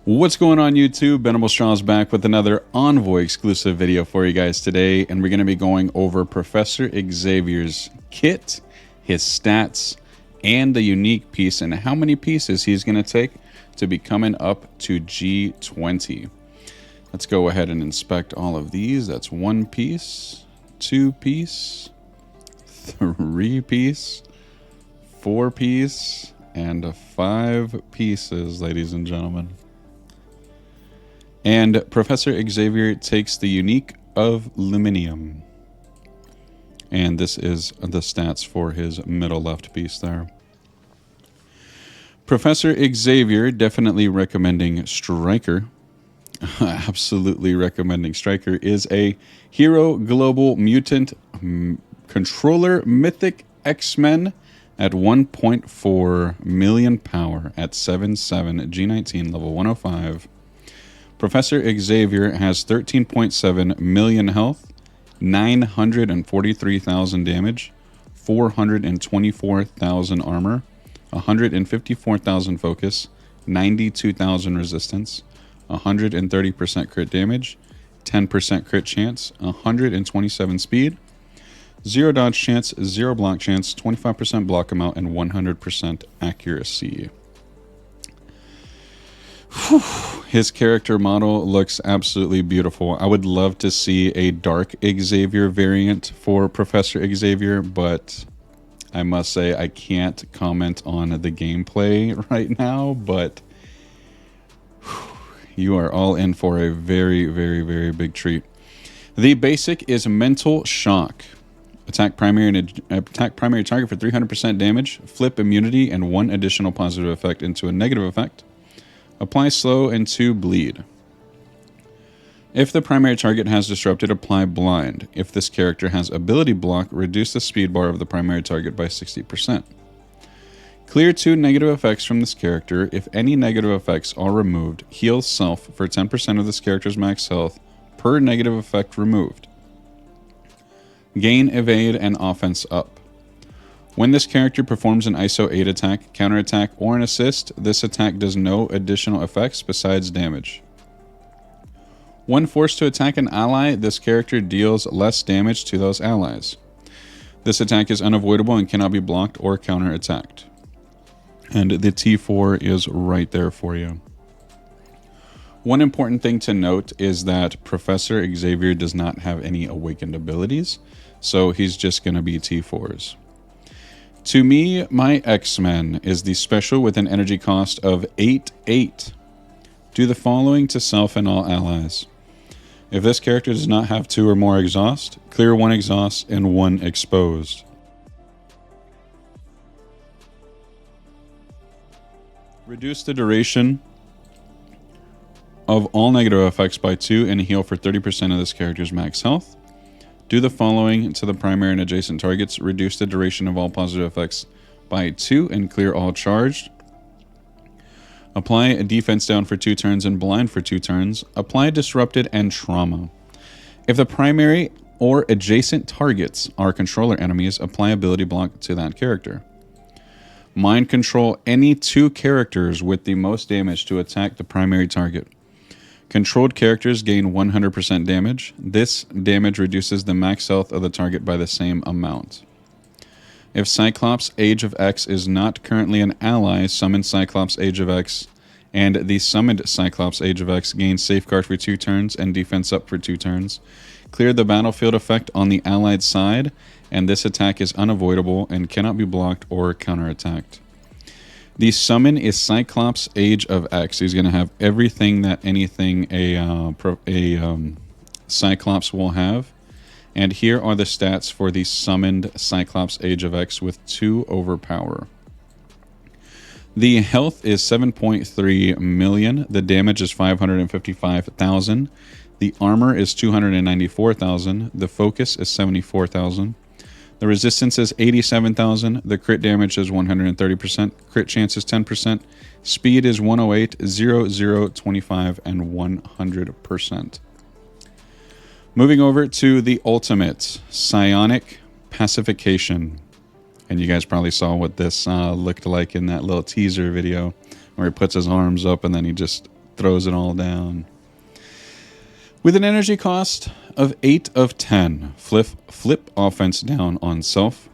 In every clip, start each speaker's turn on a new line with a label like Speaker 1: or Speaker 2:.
Speaker 1: What's going on YouTube? Benable Straw's back with another Envoy exclusive video for you guys today, and we're going to be going over Professor Xavier's kit, his stats, and the unique piece, and how many pieces he's going to take to be coming up to G20. Let's go ahead and inspect all of these. That's 1 piece, 2 piece, 3 piece, 4 piece, and 5 pieces, ladies and gentlemen. And Professor Xavier takes the unique of LUMINIUM. And this is the stats for his middle left piece there. Professor Xavier, definitely recommending Striker. Absolutely recommending Striker. Is a hero global mutant controller mythic X-Men at 1.4 million power at 7/7 G19 level 105. Professor Xavier has 13.7 million health, 943,000 damage, 424,000 armor, 154,000 focus, 92,000 resistance, 130% crit damage, 10% crit chance, 127 speed, 0 dodge chance, 0 block chance, 25% block amount, and 100% accuracy. Whew. His character model looks absolutely beautiful. I would love to see a Dark Xavier variant for Professor Xavier, but I must say I can't comment on the gameplay right now, but you are all in for a very, very, very big treat. The basic is Mental Shock. Attack primary target for 300% damage, flip immunity, and 1 additional positive effect into a negative effect. Apply slow and 2 bleed. If the primary target has disrupted, apply blind. If this character has ability block, reduce the speed bar of the primary target by 60%. Clear 2 negative effects from this character. If any negative effects are removed, heal self for 10% of this character's max health per negative effect removed. Gain evade and offense up. When this character performs an ISO 8 attack, counterattack, or an assist, this attack does no additional effects besides damage. When forced to attack an ally, this character deals less damage to those allies. This attack is unavoidable and cannot be blocked or counterattacked. And the T4 is right there for you. One important thing to note is that Professor Xavier does not have any awakened abilities, so he's just going to be T4s. To me, my X-Men is the special with an energy cost of 8/8. Do the following to self and all allies. If this character does not have 2 or more exhaust, clear 1 exhaust and 1 exposed. Reduce the duration of all negative effects by 2 and heal for 30% of this character's max health. Do the following to the primary and adjacent targets. Reduce the duration of all positive effects by 2 and clear all charged. Apply a defense down for 2 turns and blind for 2 turns. Apply disrupted and trauma. If the primary or adjacent targets are controller enemies, apply ability block to that character. Mind control any 2 characters with the most damage to attack the primary target. Controlled characters gain 100% damage. This damage reduces the max health of the target by the same amount. If Cyclops Age of X is not currently an ally, summon Cyclops Age of X, and the summoned Cyclops Age of X gains Safeguard for 2 turns and Defense Up for 2 turns. Clear the battlefield effect on the allied side, and this attack is unavoidable and cannot be blocked or counterattacked. The summon is Cyclops Age of X. He's going to have everything that anything a Cyclops will have. And here are the stats for the summoned Cyclops Age of X with 2 overpower. The health is 7.3 million. The damage is 555,000. The armor is 294,000. The focus is 74,000. The resistance is 87,000. The crit damage is 130%. Crit chance is 10%. Speed is 108, 0, 0, 25, and 100%. Moving over to the ultimate, Psionic Pacification. And you guys probably saw what this looked like in that little teaser video where he puts his arms up and then he just throws it all down. With an energy cost of 8 of 10, flip offense down on self.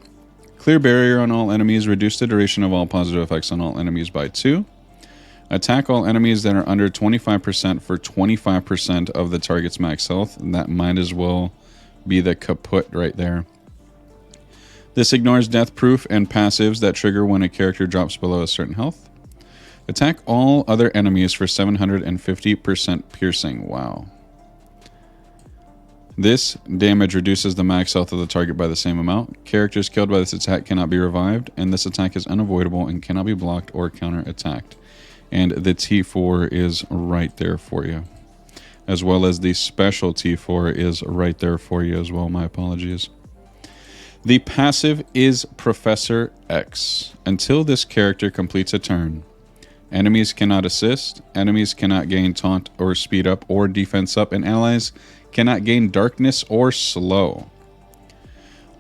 Speaker 1: Clear barrier on all enemies. Reduce the duration of all positive effects on all enemies by 2. Attack all enemies that are under 25% for 25% of the target's max health. And that might as well be the kaput right there. This ignores death proof and passives that trigger when a character drops below a certain health. Attack all other enemies for 750% piercing. Wow. This damage reduces the max health of the target by the same amount. Characters killed by this attack cannot be revived, and this attack is unavoidable and cannot be blocked or counter-attacked. And the T4 is right there for you. As well as the special T4 is right there for you as well. My apologies. The passive is Professor X. Until this character completes a turn, enemies cannot assist, enemies cannot gain taunt or speed up or defense up, and allies cannot gain darkness or slow.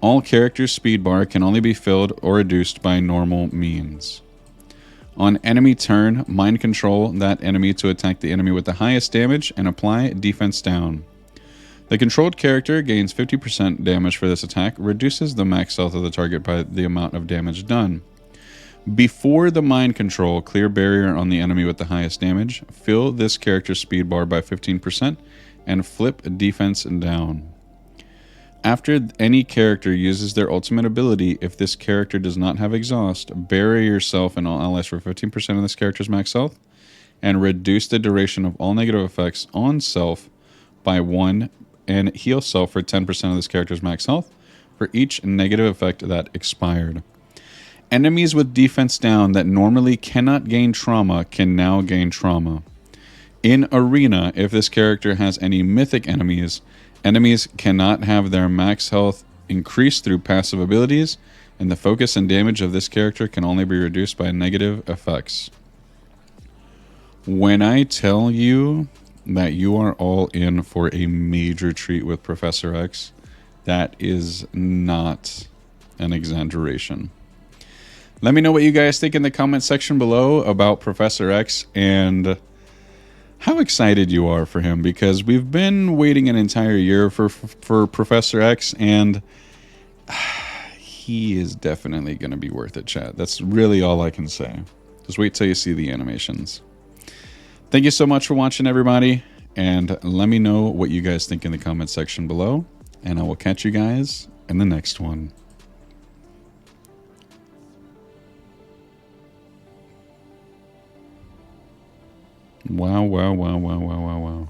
Speaker 1: All characters' speed bar can only be filled or reduced by normal means. On enemy turn, mind control that enemy to attack the enemy with the highest damage and apply defense down. The controlled character gains 50% damage for this attack, reduces the max health of the target by the amount of damage done. Before the mind control, clear barrier on the enemy with the highest damage, fill this character's speed bar by 15%, and flip defense down. After any character uses their ultimate ability, if this character does not have exhaust, bury yourself and all allies for 15% of this character's max health, and reduce the duration of all negative effects on self by 1, and heal self for 10% of this character's max health for each negative effect that expired. Enemies with defense down that normally cannot gain trauma can now gain trauma. In Arena, if this character has any mythic enemies, enemies cannot have their max health increased through passive abilities, and the focus and damage of this character can only be reduced by negative effects. When I tell you that you are all in for a major treat with Professor X, that is not an exaggeration. Let me know what you guys think in the comment section below about Professor X and how excited you are for him, because we've been waiting an entire year for Professor X, and he is definitely going to be worth it, chat. That's really all I can say. Just wait till you see the animations. Thank you so much for watching, everybody, and let me know what you guys think in the comment section below, and I will catch you guys in the next one. Wow, wow, wow, wow, wow, wow, wow.